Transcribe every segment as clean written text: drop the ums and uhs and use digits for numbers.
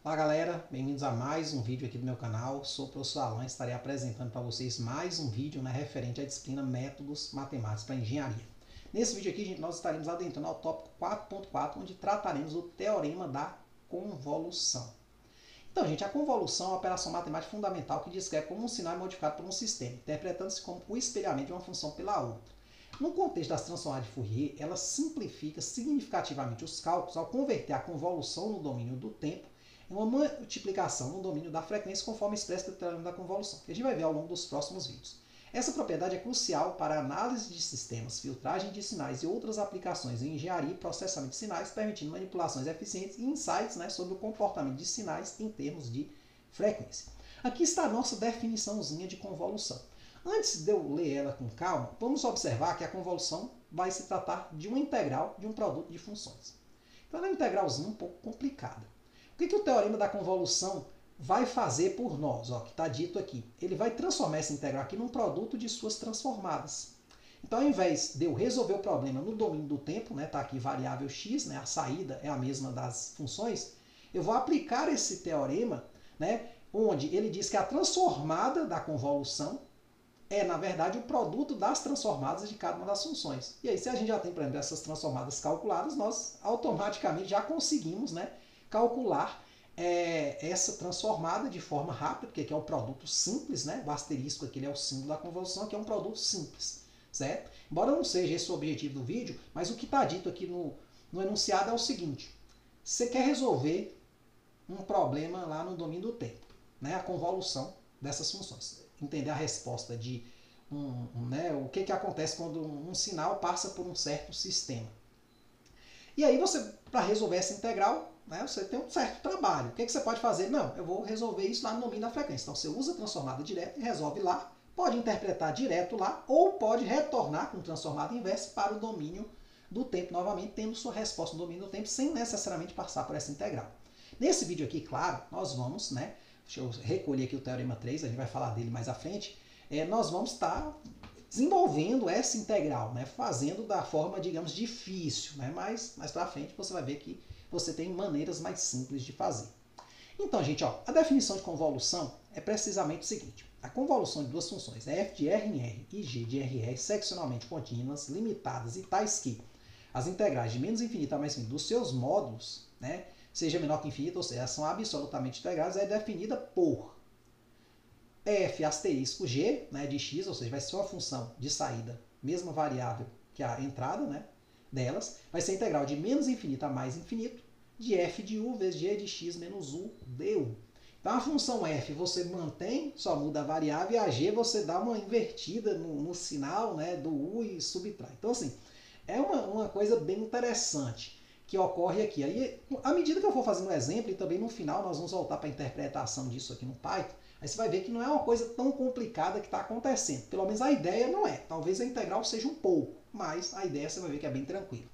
Fala galera, bem-vindos a mais um vídeo aqui do meu canal. Sou o professor Alan e estarei apresentando para vocês mais um vídeo referente à disciplina Métodos Matemáticos para Engenharia. Nesse vídeo aqui, gente, nós estaremos adentrando ao tópico 4.4, onde trataremos o teorema da convolução. Então, gente, a convolução é uma operação matemática fundamental que descreve como um sinal é modificado por um sistema, interpretando-se como o espelhamento de uma função pela outra. No contexto das transformadas de Fourier, ela simplifica significativamente os cálculos ao converter a convolução no domínio do tempo em uma multiplicação no domínio da frequência, conforme expresso pelo teorema da convolução, que a gente vai ver ao longo dos próximos vídeos. Essa propriedade é crucial para a análise de sistemas, filtragem de sinais e outras aplicações em engenharia e processamento de sinais, permitindo manipulações eficientes e insights sobre o comportamento de sinais em termos de frequência. Aqui está a nossa definiçãozinha de convolução. Antes de eu ler ela com calma, vamos observar que a convolução vai se tratar de uma integral de um produto de funções. Então, ela é uma integralzinha um pouco complicada. O que o teorema da convolução vai fazer por nós? Que está dito aqui. Ele vai transformar essa integral aqui num produto de suas transformadas. Então, ao invés de eu resolver o problema no domínio do tempo, está aqui variável x, a saída é a mesma das funções, eu vou aplicar esse teorema, onde ele diz que a transformada da convolução é, na verdade, o produto das transformadas de cada uma das funções. E aí, se a gente já tem, por exemplo, essas transformadas calculadas, nós automaticamente já conseguimos calcular essa transformada de forma rápida, porque aqui é o produto simples, o asterisco aqui é o símbolo da convolução, que é um produto simples, certo? Embora não seja esse o objetivo do vídeo, mas o que está dito aqui no enunciado é o seguinte: você quer resolver um problema lá no domínio do tempo, a convolução dessas funções, entender a resposta de o que acontece quando um sinal passa por um certo sistema. E aí você, para resolver essa integral, você tem um certo trabalho. O que você pode fazer? Não, eu vou resolver isso lá no domínio da frequência. Então você usa a transformada direta e resolve lá, pode interpretar direto lá, ou pode retornar com transformada inversa para o domínio do tempo, novamente tendo sua resposta no domínio do tempo, sem necessariamente passar por essa integral. Nesse vídeo aqui, claro, nós vamos, deixa eu recolher aqui o teorema 3, a gente vai falar dele mais à frente, nós vamos estar desenvolvendo essa integral, fazendo da forma, digamos, difícil, mas mais para frente você vai ver que você tem maneiras mais simples de fazer. Então, gente, a definição de convolução é precisamente o seguinte: a convolução de duas funções f de R em R e g de R em R seccionalmente contínuas, limitadas e tais que as integrais de menos infinito a mais infinito dos seus módulos, seja menor que infinito, ou seja, são absolutamente integrais, é definida por f asterisco g de x, ou seja, vai ser uma função de saída, mesma variável que a entrada delas, vai ser a integral de menos infinito a mais infinito, de f de u vezes g de x menos u du. Então a função f você mantém, só muda a variável, e a g você dá uma invertida no sinal do u e subtrai. Então assim, é uma coisa bem interessante que ocorre aqui. Aí, à medida que eu for fazendo o exemplo, e também no final nós vamos voltar para a interpretação disso aqui no Python, aí você vai ver que não é uma coisa tão complicada que está acontecendo. Pelo menos a ideia não é. Talvez a integral seja um pouco, mas a ideia você vai ver que é bem tranquila.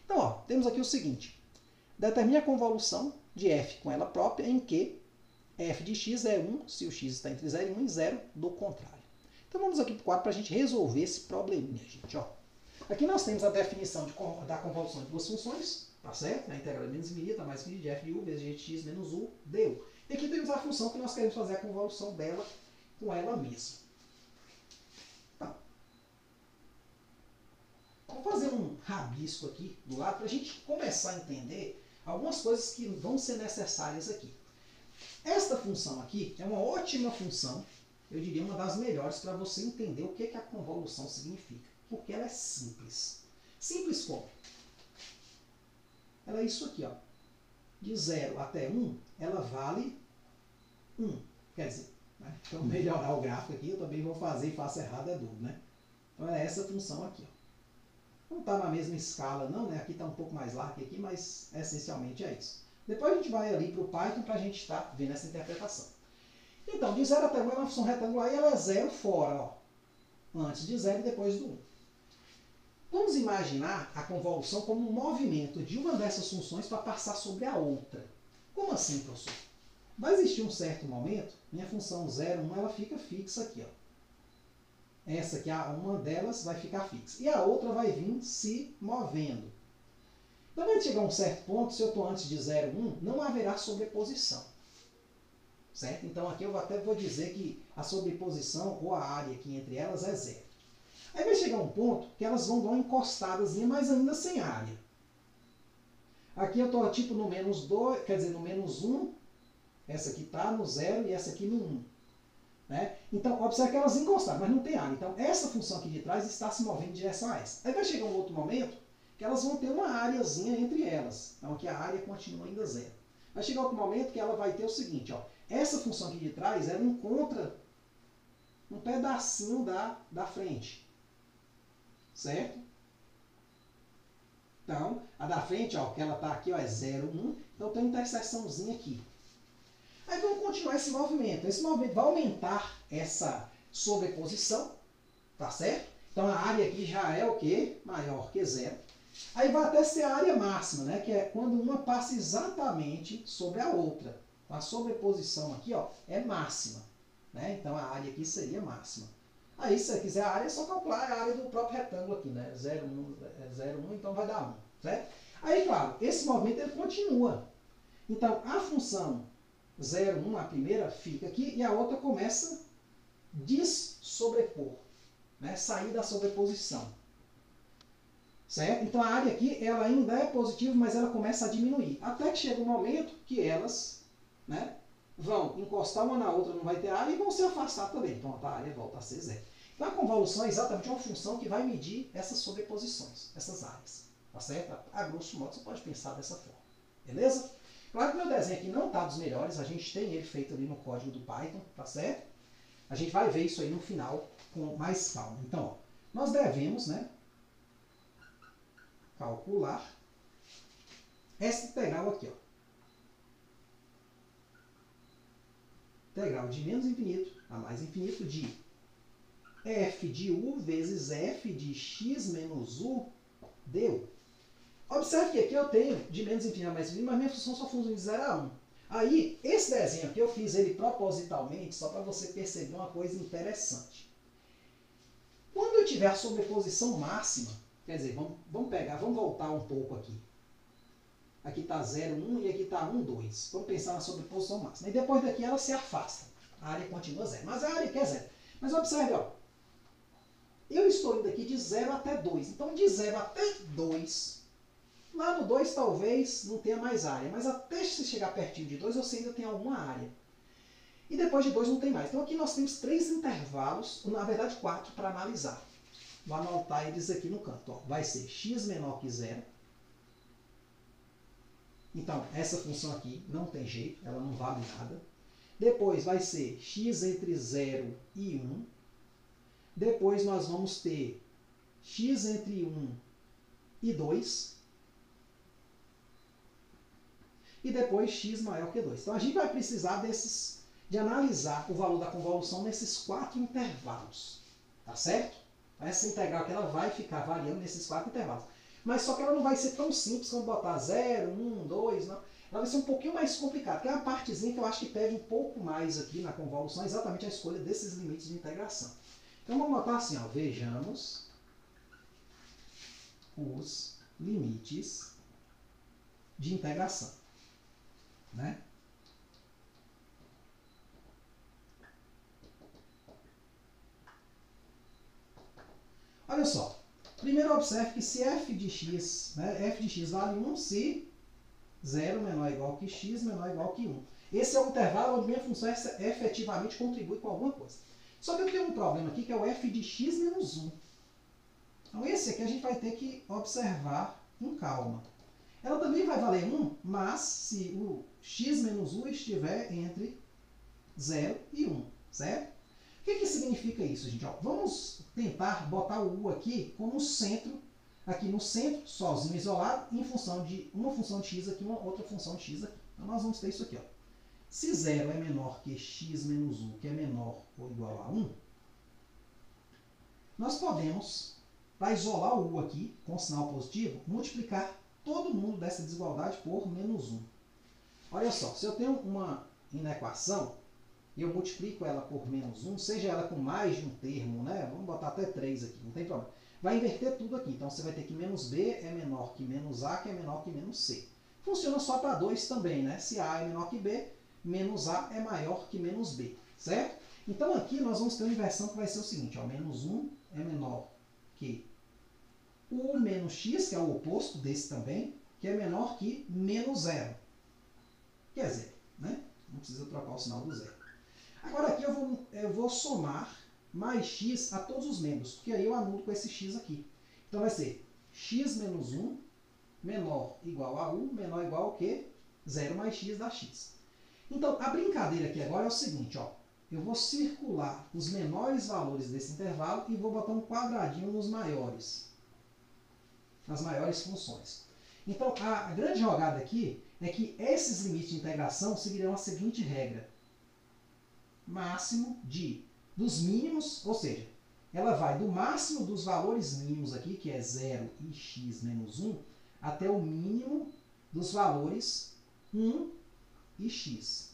Então, temos aqui o seguinte: determine a convolução de f com ela própria em que f de x é 1 se o x está entre 0 e 1 e 0 do contrário. Então vamos aqui para o quadro para a gente resolver esse probleminha, gente. Aqui nós temos a definição da convolução de duas funções, tá certo? A integral é menos infinita, mais infinita de f de u vezes g de x menos u du. E aqui temos a função que nós queremos fazer a convolução dela com ela mesma. Tá. Vamos fazer um rabisco aqui do lado para a gente começar a entender algumas coisas que vão ser necessárias aqui. Esta função aqui é uma ótima função, eu diria uma das melhores para você entender o que a convolução significa. Porque ela é simples. Simples como? Ela é isso aqui, de 0 até 1, ela vale 1. Quer dizer, então melhorar o gráfico aqui, eu também vou fazer e faço errado, é duro, Então é essa função aqui, Não está na mesma escala não, Aqui está um pouco mais largo que aqui, mas essencialmente é isso. Depois a gente vai ali para o Python para a gente estar vendo essa interpretação. Então, de 0 até 1 é uma função retangular e ela é 0 fora, Antes de 0 e depois do 1. Vamos imaginar a convolução como um movimento de uma dessas funções para passar sobre a outra. Como assim, professor? Vai existir um certo momento, minha função 0, 1, ela fica fixa aqui. Essa aqui, uma delas vai ficar fixa. E a outra vai vir se movendo. Então vai chegar a um certo ponto, se eu estou antes de 0, 1, não haverá sobreposição. Certo? Então aqui eu até vou dizer que a sobreposição ou a área aqui entre elas é 0. Aí vai chegar um ponto que elas vão dar uma encostadazinha, mas ainda sem área. Aqui eu estou tipo no menos 2, quer dizer, no menos 1. Essa aqui está no 0 e essa aqui no 1. Né? Então, observe que elas encostaram, mas não tem área. Então, essa função aqui de trás está se movendo em direção a essa. Aí vai chegar um outro momento que elas vão ter uma areazinha entre elas. Então, aqui a área continua ainda 0. Vai chegar outro momento que ela vai ter o seguinte, ó. Essa função aqui de trás, ela encontra um pedacinho da frente. Certo? Então, a da frente, ó, que ela está aqui, ó, é 0, 1. Então, tem uma interseçãozinha aqui. Aí vamos continuar esse movimento. Esse movimento vai aumentar essa sobreposição, tá certo? Então, a área aqui já é o quê? Maior que 0. Aí vai até ser a área máxima, né? Que é quando uma passa exatamente sobre a outra. A sobreposição aqui, ó, é máxima. Né? Então, a área aqui seria máxima. Aí, se você quiser a área, é só calcular a área do próprio retângulo aqui, né? 0, 1, então vai dar 1, certo? Aí, claro, esse movimento ele continua. Então, a função 0, 1, a primeira fica aqui e a outra começa a dessobrepor, né? Sair da sobreposição. Certo? Então, a área aqui ela ainda é positiva, mas ela começa a diminuir. Até que chega um momento que elas, né, vão encostar uma na outra, não vai ter área, e vão se afastar também. Então, a área volta a ser 0. Então, a convolução é exatamente uma função que vai medir essas sobreposições, essas áreas. Tá certo? A grosso modo, você pode pensar dessa forma. Beleza? Claro que o meu desenho aqui não está dos melhores, a gente tem ele feito ali no código do Python, tá certo? A gente vai ver isso aí no final com mais calma. Então, ó, nós devemos, né, calcular essa integral aqui, ó. Integral de menos infinito a mais infinito de f de u vezes f de x menos u du. Observe que aqui eu tenho de menos infinito a mais infinito, mas minha função só funciona de 0 a 1. Aí, esse desenho aqui eu fiz ele propositalmente só para você perceber uma coisa interessante. Quando eu tiver a sobreposição máxima, quer dizer, vamos voltar um pouco aqui. Aqui está 0, 1 e aqui está 1, 2. Vamos pensar na sobreposição máxima. E depois daqui ela se afasta. A área continua 0. Mas a área aqui é 0. Mas observe, ó. Eu estou indo aqui de 0 até 2. Então, de 0 até 2, lá no 2 talvez não tenha mais área. Mas até se chegar pertinho de 2, você ainda tem alguma área. E depois de 2 não tem mais. Então, aqui nós temos 3 intervalos, na verdade 4, para analisar. Vou anotar eles aqui no canto. Ó. Vai ser x menor que 0. Então, essa função aqui não tem jeito, ela não vale nada. Depois vai ser x entre 0 e 1. Depois nós vamos ter x entre 1 e 2. E depois x maior que 2. Então, a gente vai precisar de analisar o valor da convolução nesses 4 intervalos. Tá certo? Essa integral aqui ela vai ficar variando nesses 4 intervalos. Mas só que ela não vai ser tão simples como botar 0, 1, 2, não. Ela vai ser um pouquinho mais complicada, que é uma partezinha que eu acho que pede um pouco mais aqui na convolução, é exatamente a escolha desses limites de integração. Então vamos botar assim, ó, vejamos os limites de integração. Né? Olha só. Primeiro observe que se f de x, né, f de x vale 1 se 0 menor ou igual que x menor ou igual que 1. Esse é o intervalo onde minha função efetivamente contribui com alguma coisa. Só que eu tenho um problema aqui que é o f de x menos 1. Então esse aqui a gente vai ter que observar com calma. Ela também vai valer 1, mas se o x menos 1 estiver entre 0 e 1, certo? O que significa isso, gente? Ó, vamos tentar botar o u aqui como centro, aqui no centro, sozinho, isolado, em função de uma função de x aqui, uma outra função de x aqui. Então, nós vamos ter isso aqui. Ó. Se 0 é menor que x menos 1, que é menor ou igual a 1, nós podemos, para isolar o u aqui, com sinal positivo, multiplicar todo mundo dessa desigualdade por menos 1. Olha só, se eu tenho uma inequação, e eu multiplico ela por menos 1, seja ela com mais de um termo, né? Vamos botar até 3 aqui, não tem problema. vai inverter tudo aqui. Então, você vai ter que menos B é menor que menos A, que é menor que menos C. Funciona só para 2 também, né? Se A é menor que B, menos A é maior que menos B, certo? Então, aqui nós vamos ter uma inversão que vai ser o seguinte, ó, menos 1 é menor que o menos x, que é o oposto desse também, que é menor que menos 0, que é 0, né? Não precisa trocar o sinal do 0. Agora aqui eu vou somar mais x a todos os membros, porque aí eu anulo com esse x aqui. Então vai ser x menos 1 menor igual a 1, menor igual ao quê? 0 mais x dá x. Então, a brincadeira aqui agora é o seguinte, ó. Eu vou circular os menores valores desse intervalo e vou botar um quadradinho nos maiores. Nas maiores funções. Então, a grande jogada aqui é que esses limites de integração seguirão a seguinte regra. Máximo dos mínimos, ou seja, ela vai do máximo dos valores mínimos aqui, que é 0 e x menos 1, até o mínimo dos valores 1 e x,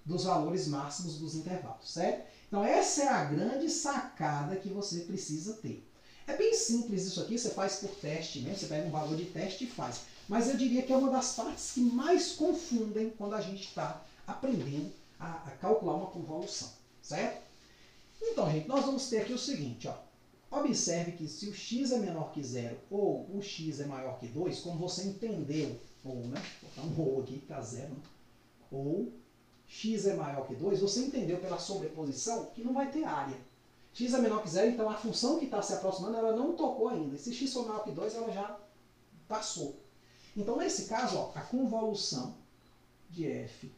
dos valores máximos dos intervalos, certo? Então, essa é a grande sacada que você precisa ter. É bem simples isso aqui, você faz por teste, né? Você pega um valor de teste e faz. Mas eu diria que é uma das partes que mais confundem quando a gente está aprendendo a calcular uma convolução, certo? Então, gente, nós vamos ter aqui o seguinte, ó. Observe que se o x é menor que 0 ou o x é maior que 2, como você entendeu, ou, né? Vou botar um ou aqui, que está 0, né? Ou x é maior que 2, você entendeu pela sobreposição que não vai ter área. X é menor que 0, então a função que está se aproximando, ela não tocou ainda. E se x for maior que 2, ela já passou. Então, nesse caso, ó, a convolução de f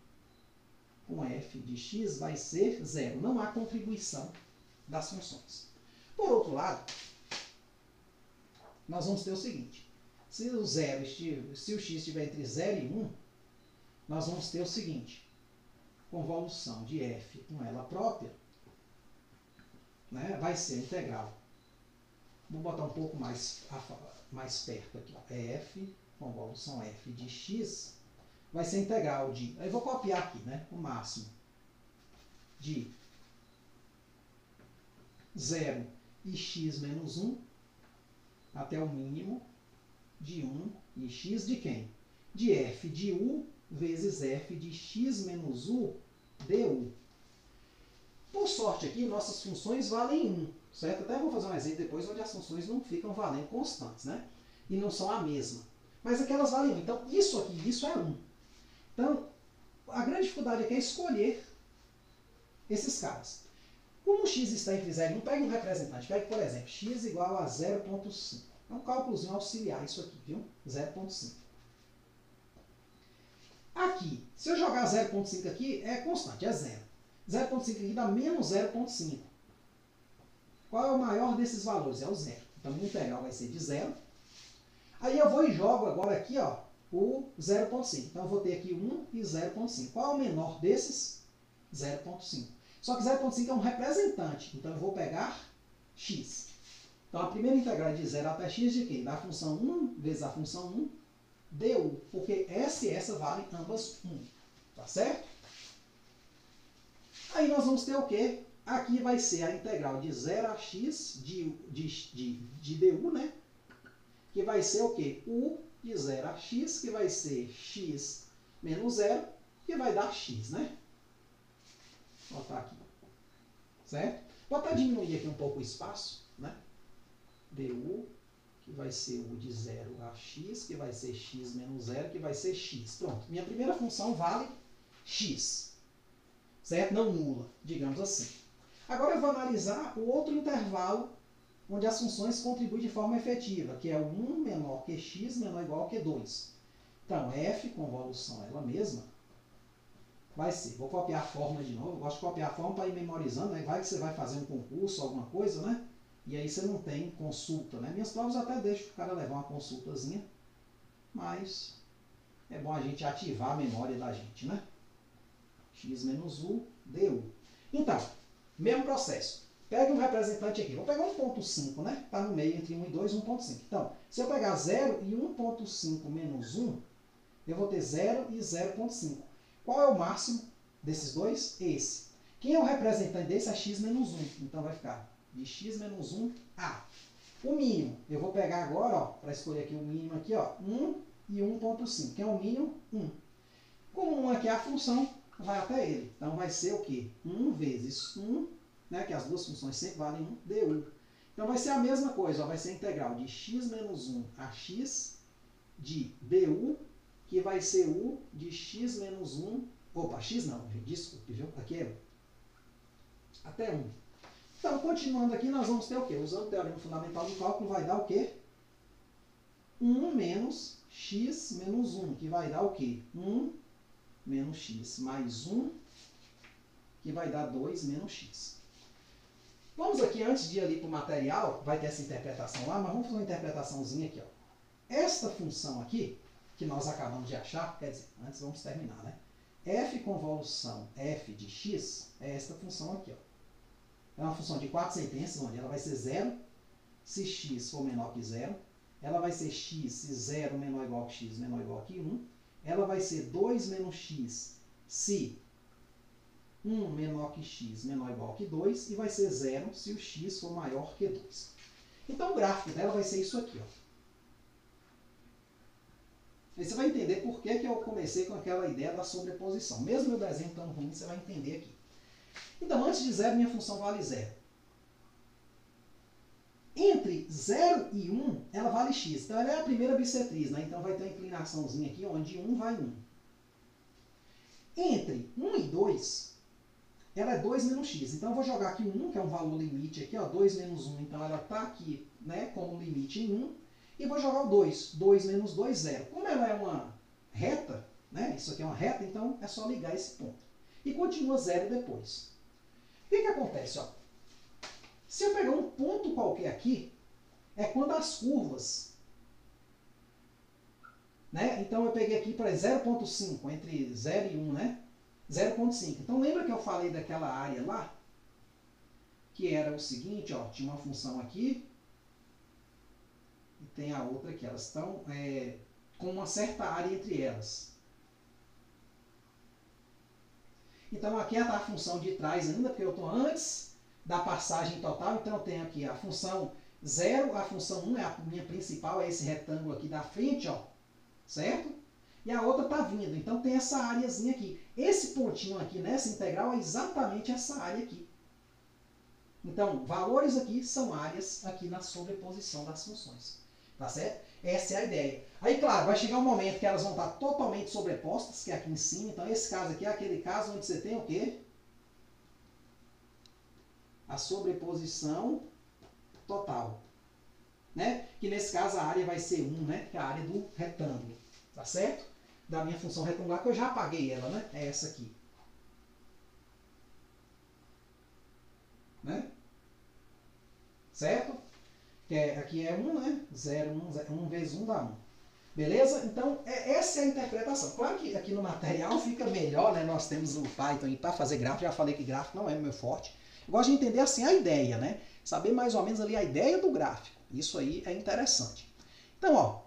com f de x vai ser 0. Não há contribuição das funções. Por outro lado, nós vamos ter o seguinte. Se o x estiver entre 0 e 1, nós vamos ter o seguinte. Convolução de f com ela própria, né, vai ser integral. Vou botar um pouco mais perto aqui. Ó. F, convolução f de x, vai ser integral de... Aí vou copiar aqui, né? O máximo de 0 e x menos 1 até o mínimo de 1 e x de quem? De f de u vezes f de x menos u du. Por sorte aqui, nossas funções valem 1, certo? Até vou fazer um exemplo depois onde as funções não ficam valendo constantes, né? E não são a mesma. Mas aqui elas valem 1. Então, isso aqui, isso é 1. Então, a grande dificuldade aqui é escolher esses caras. Como o x está entre 0 e 1, pegue um representante. Pegue, por exemplo, x igual a 0,5. É um cálculozinho auxiliar isso aqui, viu? 0,5. Aqui, se eu jogar 0,5 aqui, é constante, é 0. 0,5 aqui dá menos 0,5. Qual é o maior desses valores? É o 0. Então, o integral vai ser de 0. Aí eu vou e jogo agora aqui, ó, o 0,5. Então, eu vou ter aqui 1 e 0,5. Qual é o menor desses? 0,5. Só que 0,5 é um representante. Então, eu vou pegar x. Então, a primeira integral é de 0 até x de quem? Da função 1 vezes a função 1 du. Porque essa e essa valem ambas 1. Tá certo? Aí nós vamos ter o quê? Aqui vai ser a integral de 0 a x de du, né? Que vai ser o quê? U de 0 a x, que vai ser x menos 0, que vai dar x, né? Vou botar aqui. Certo? Vou até diminuir aqui um pouco o espaço, né? Du, que vai ser u de 0 a x, que vai ser x menos 0, que vai ser x. Pronto. Minha primeira função vale x. Certo? Não nula, digamos assim. Agora eu vou analisar o outro intervalo onde as funções contribuem de forma efetiva, que é o 1 menor que x menor ou igual que 2. Então, f, convolução ela mesma, vai ser, vou copiar a fórmula de novo, eu gosto de copiar a fórmula para ir memorizando, né? Vai que você vai fazer um concurso, alguma coisa, né? E aí você não tem consulta, né? Minhas provas até deixo o cara levar uma consultazinha, mas é bom a gente ativar a memória da gente, né? X menos u, du. Então, mesmo processo. Pega um representante aqui. Vou pegar 1,5, né? Está no meio entre 1 e 2, 1,5. Então, se eu pegar 0 e 1,5 menos 1, eu vou ter 0 e 0,5. Qual é o máximo desses dois? Esse. Quem é o representante desse? É x menos 1. Então, vai ficar de x menos 1 a. O mínimo, eu vou pegar agora, para escolher aqui o mínimo aqui, ó, 1 e 1.5, que é o mínimo 1. Como 1 aqui é a função, vai até ele. Então vai ser o quê? 1 vezes 1, né, que as duas funções sempre valem 1, du. Então vai ser a mesma coisa, ó, vai ser a integral de x menos 1 a x de du, que vai ser u de x menos 1, opa, x não, desculpe, viu? Aqui é até 1. Então, continuando aqui, nós vamos ter o quê? Usando o teorema fundamental do cálculo, vai dar o quê? 1 menos x menos 1, que vai dar o quê? 1 menos x mais 1, que vai dar 2 menos x. Vamos aqui, antes de ir ali para o material, vai ter essa interpretação lá, mas vamos fazer uma interpretaçãozinha aqui, ó. Esta função aqui, que nós acabamos de achar, quer dizer, antes vamos terminar, né? F convolução f de x é esta função aqui, ó. É uma função de 4 sentenças, onde ela vai ser 0 se x for menor que 0. Ela vai ser x se 0 menor ou igual que x menor ou igual que 1. Ela vai ser 2 menos x se 1 menor que x menor ou igual que 2. E vai ser 0 se o x for maior que 2. Então o gráfico dela vai ser isso aqui, ó. Aí você vai entender por que eu comecei com aquela ideia da sobreposição. Mesmo meu desenho estando ruim, você vai entender aqui. Então, antes de 0, minha função vale 0. Entre 0 e 1, ela vale x. Então, ela é a primeira bissetriz, né? Então, vai ter uma inclinaçãozinha aqui, onde 1 vai 1. Entre 1 e 2, ela é 2 menos x. Então, eu vou jogar aqui o 1, que é um valor limite aqui, ó, 2 menos 1. Então, ela está aqui, né, como limite em 1. E vou jogar o 2. 2 menos 2, 0. Como ela é uma reta, né? Isso aqui é uma reta, então é só ligar esse ponto. E continua 0 depois. O que acontece? Ó? Se eu pegar um ponto qualquer aqui, é quando as curvas, né? Então eu peguei aqui para 0,5, entre 0 e 1, né? 0,5. Então lembra que eu falei daquela área lá? Que era o seguinte, ó, tinha uma função aqui e tem a outra aqui. Elas estão com uma certa área entre elas. Então aqui está a função de trás ainda, porque eu estou antes da passagem total. Então eu tenho aqui a função 0, a função 1 é a minha principal, é esse retângulo aqui da frente, ó, certo? E a outra está vindo, então tem essa áreazinha aqui. Esse pontinho aqui nessa integral é exatamente essa área aqui. Então, valores aqui são áreas aqui na sobreposição das funções. Tá certo? Essa é a ideia. Aí, claro, vai chegar um momento que elas vão estar totalmente sobrepostas, que é aqui em cima. Então, esse caso aqui é aquele caso onde você tem o quê? A sobreposição total. Né? Que nesse caso a área vai ser 1, né? Que é a área do retângulo. Tá certo? Da minha função retangular, que eu já apaguei ela, né? É essa aqui. Né? Certo? Aqui é 1, né? 0, 1 vezes 1 dá 1. Beleza? Então, essa é a interpretação. Claro que aqui no material fica melhor, né? Nós temos o Python para fazer gráfico. Já falei que gráfico não é meu forte. Eu gosto de entender assim a ideia, né? Saber mais ou menos ali a ideia do gráfico. Isso aí é interessante. Então, ó.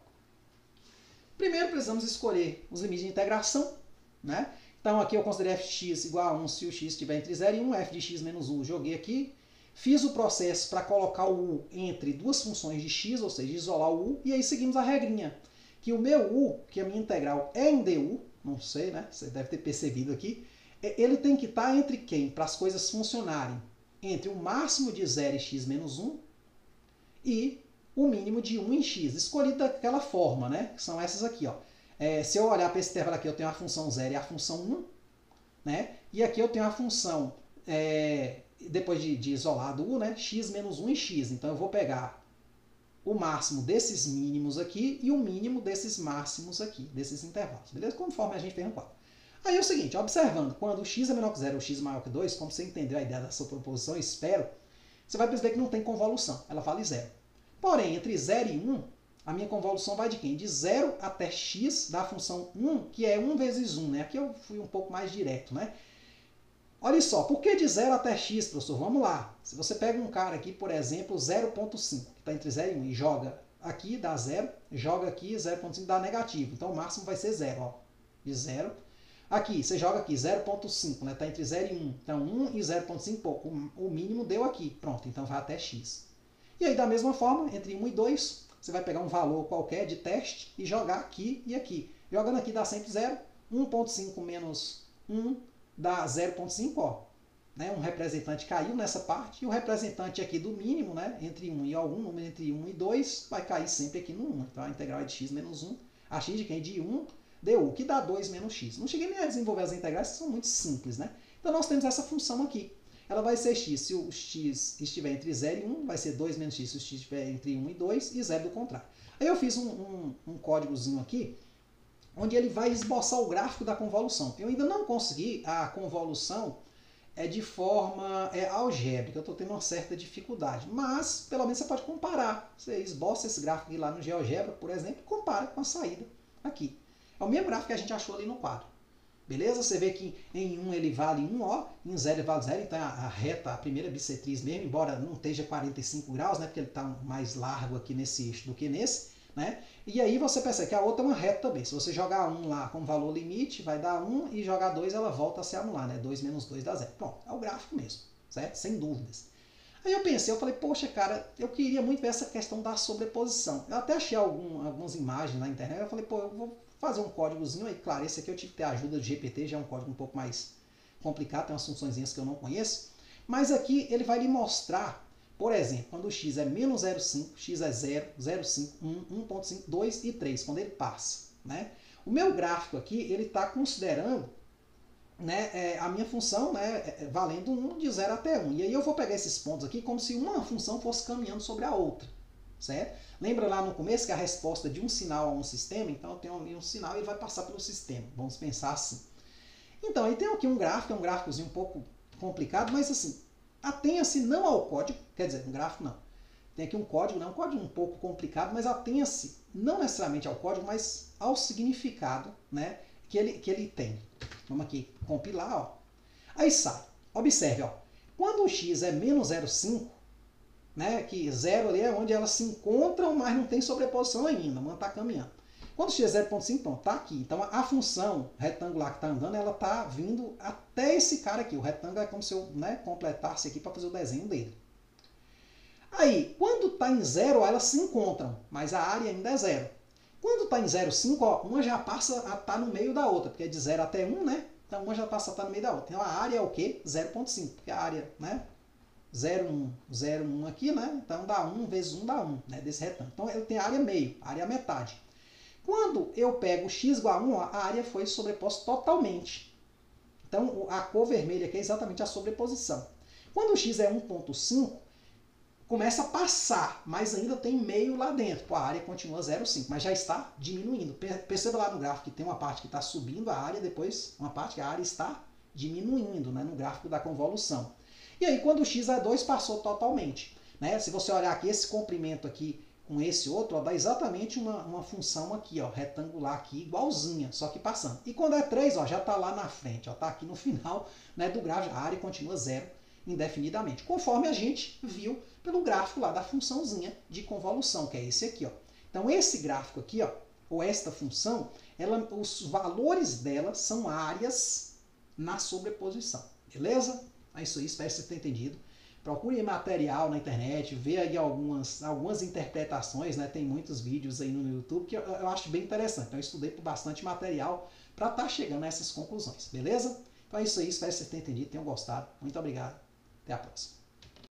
Primeiro precisamos escolher os limites de integração, né? Então, aqui eu considerei f de x igual a 1 se o x estiver entre 0 e 1. F de x menos 1 joguei aqui. Fiz o processo para colocar o u entre duas funções de x, ou seja, isolar o u, e aí seguimos a regrinha. Que o meu u, que a minha integral é em du, não sei, né? Você deve ter percebido aqui, ele tem que estar entre quem? Para as coisas funcionarem. Entre o máximo de 0 e x menos 1 e o mínimo de 1 em x. Escolhido daquela forma, né? Que são essas aqui, ó. Se eu olhar para esse intervalo aqui, eu tenho a função 0 e a função 1, né? E aqui eu tenho a função... depois de isolar do u, né, x menos 1 em x. Então, eu vou pegar o máximo desses mínimos aqui e o mínimo desses máximos aqui, desses intervalos. Beleza? Conforme a gente fez no quadro. Aí é o seguinte, observando, quando o x é menor que 0 ou x maior que 2, como você entendeu a ideia da sobreposição, espero, você vai perceber que não tem convolução, ela vale 0. Porém, entre 0 e 1, a minha convolução vai de quem? De 0 até x da função 1, que é 1 vezes 1, né? Aqui eu fui um pouco mais direto, né? Olha só, por que de 0 até x, professor? Vamos lá. Se você pega um cara aqui, por exemplo, 0,5, que está entre 0 e 1, e joga aqui, dá 0, joga aqui, 0,5 dá negativo. Então, o máximo vai ser 0, ó. De 0. Aqui, você joga aqui, 0,5, né? Está entre 0 e 1. Então, 1 e 0,5, pô, o mínimo deu aqui. Pronto, então vai até x. E aí, da mesma forma, entre 1 e 2, você vai pegar um valor qualquer de teste e jogar aqui e aqui. Jogando aqui dá sempre 0. 1,5 menos 1 dá 0,5, ó. Né? Um representante caiu nessa parte, e o representante aqui do mínimo, né? Entre 1 e algum número entre 1 e 2, vai cair sempre aqui no 1. Então a integral é de x menos 1. A x de quem? De 1 du, que dá 2 menos x. Não cheguei nem a desenvolver as integrais, que são muito simples, né? Então nós temos essa função aqui. Ela vai ser x se o x estiver entre 0 e 1, vai ser 2 menos x se o x estiver entre 1 e 2, e 0 do contrário. Aí eu fiz um códigozinho aqui, onde ele vai esboçar o gráfico da convolução. Eu ainda não consegui a convolução de forma algébrica, eu estou tendo uma certa dificuldade, mas pelo menos você pode comparar. Você esboça esse gráfico aqui lá no GeoGebra, por exemplo, e compara com a saída aqui. É o mesmo gráfico que a gente achou ali no quadro. Beleza? Você vê que em 1 ele vale 1, ó, em 0 ele vale 0, então a reta, a primeira bissetriz mesmo, embora não esteja 45 graus, né, porque ele está mais largo aqui nesse eixo do que nesse, né? E aí você percebe que a outra é uma reta também. Se você jogar 1 lá como valor limite, vai dar 1, e jogar 2 ela volta a se anular, né? 2 menos 2 dá 0. Pronto, é o gráfico mesmo, certo? Sem dúvidas. Aí eu pensei, eu falei, poxa, cara, eu queria muito ver essa questão da sobreposição. Eu até achei algumas imagens na internet, eu falei, pô, eu vou fazer um códigozinho aí. Claro, esse aqui eu tive que ter a ajuda do GPT, já é um código um pouco mais complicado, tem umas funçõezinhas que eu não conheço. Mas aqui ele vai lhe mostrar, por exemplo, quando o x é menos 0,5, x é 0, 0,5, 1, 1,5, 2 e 3, quando ele passa, né? O meu gráfico aqui, ele está considerando, né, a minha função, né, valendo 1 de 0 até 1. E aí eu vou pegar esses pontos aqui como se uma função fosse caminhando sobre a outra, certo? Lembra lá no começo que a resposta de um sinal a um sistema, então eu tenho ali um sinal e ele vai passar pelo sistema. Vamos pensar assim. Então, aí tem aqui um gráfico, é um gráficozinho um pouco complicado, mas assim, atenha-se não ao código, quer dizer, um gráfico não. Tem aqui um código, né, um código um pouco complicado, mas atenha-se não necessariamente ao código, mas ao significado, né, que ele tem. Vamos aqui compilar, ó. Aí sai. Observe, ó. Quando o x é menos 0,5, né, que 0 ali é onde elas se encontram, mas não tem sobreposição ainda, mas está caminhando. Quando o x é 0,5, pronto, está aqui. Então a função retangular que está andando, ela está vindo até esse cara aqui. O retângulo é como se eu, né, completasse aqui para fazer o desenho dele. Aí, quando está em 0, elas se encontram, mas a área ainda é 0. Quando está em 0,5, ó, uma já passa a estar no meio da outra, porque é de 0 até 1, né? Então uma já passa a estar no meio da outra. Então a área é o quê? 0,5, porque a área, né? 0,1, 0,1 aqui, né? Então dá 1 vezes 1 dá 1, né? Desse retângulo. Então ele tem a área meio, a área metade. Quando eu pego x igual a 1, ó, a área foi sobreposta totalmente. Então a cor vermelha aqui é exatamente a sobreposição. Quando o x é 1,5, começa a passar, mas ainda tem meio lá dentro. Pô, a área continua 0,5, mas já está diminuindo. Perceba lá no gráfico que tem uma parte que está subindo a área, depois uma parte que a área está diminuindo, né, no gráfico da convolução. E aí, quando o x é 2, passou totalmente. Né? Se você olhar aqui, esse comprimento aqui com esse outro, ó, dá exatamente uma função aqui, ó, retangular aqui, igualzinha, só que passando. E quando é 3, ó, já está lá na frente, está aqui no final, né, do gráfico, a área continua 0 indefinidamente, conforme a gente viu pelo gráfico lá da funçãozinha de convolução, que é esse aqui, ó. Então esse gráfico aqui, ó, ou esta função, os valores dela são áreas na sobreposição, beleza? É isso aí, espero que você tenha entendido. Procure material na internet, vê aí algumas interpretações, né? Tem muitos vídeos aí no YouTube que eu acho bem interessante. Então eu estudei por bastante material para estar chegando a essas conclusões, beleza? Então é isso aí, espero que você tenha entendido, tenham gostado. Muito obrigado, até a próxima.